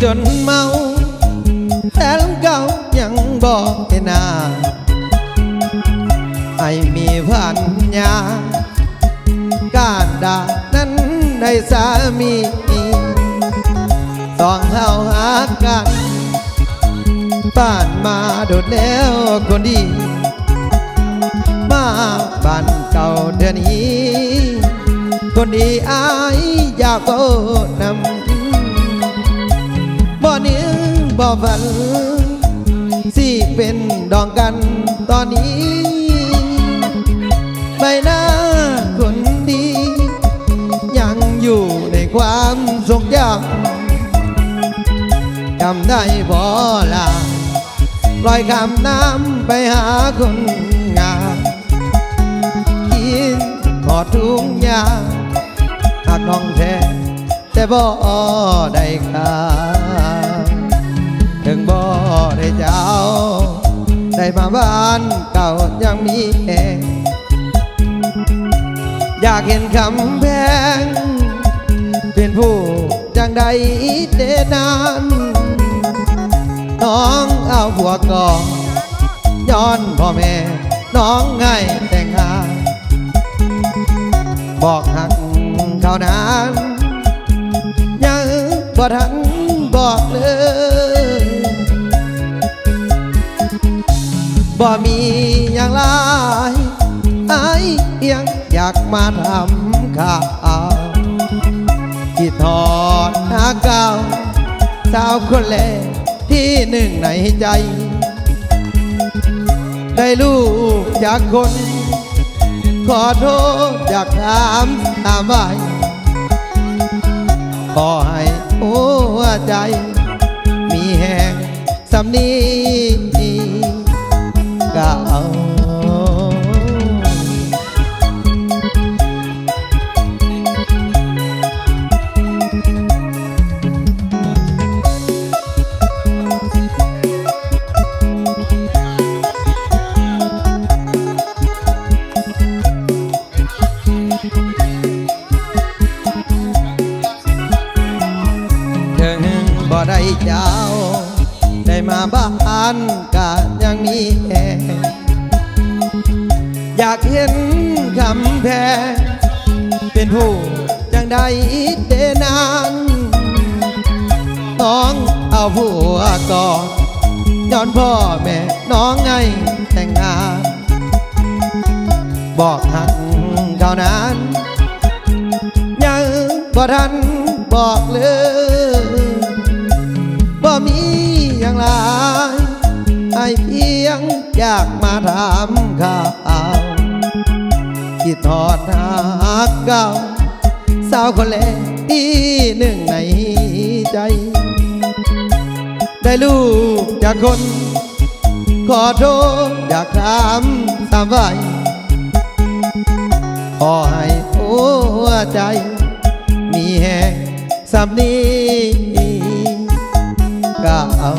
จนเมาแต่เก่ายังบอกให้หน้าให้มีพันยาการด่านั้นได้สามีต้องเข้าหากันบ้านมาโดดแล้วคนดีมาบ้านเก่าเดือนนี้คนดีอายอยากเอานำบ่เนื้อบ่ฝันสิเป็นดองกันตอนนี้ใบหน้าคนดียังอยู่ในความทรงจำจำได้บ่ล่ะลอยข้ามน้ำไปหาคนงามกินขอทุงยาหากน้องแท้แต่บ่ได้ค่าถึงบ่ได้เจ้าได้มาบ้านเก่ายังมีแหงอยากเห็นคำแพงเป็นผู้จังใดเดนานน้องเอาผัวก่อนย้อนพ่อแม่น้องให้แต่งงานบอกหักเขานานยังบ่ทันบอกเลยบ่มีอย่างไรไอ้ยังอยากมาทำข่าวที่ทอดหาเก่าสาวคนแรกที่หนึ่งในใจได้ลูกจากคนขอโทษอยากถามไว้ขอให้หัวใจมีแห่งสำนีก็เอาบ่ได้เจ้าได้มาบ้านก็ยังมีแห่อยากเห็นคำแพงเป็นผู้จังใดเดนานน้องเอาผัวก่อนย้อนพ่อแม่น้องไงแต่งงานบอกหักเขานั้นยังบ่ทันบอกเลยบ่มีอย่างไรไอ้เพียงอยากมาถามข่าวคิดทอดหาเก่าสาวคนแรกที่หนึ่งในใจได้ลูกจากคนขอโทษอยากถามไว้ขอให้หัวใจมีแห่งสำนีก็เอา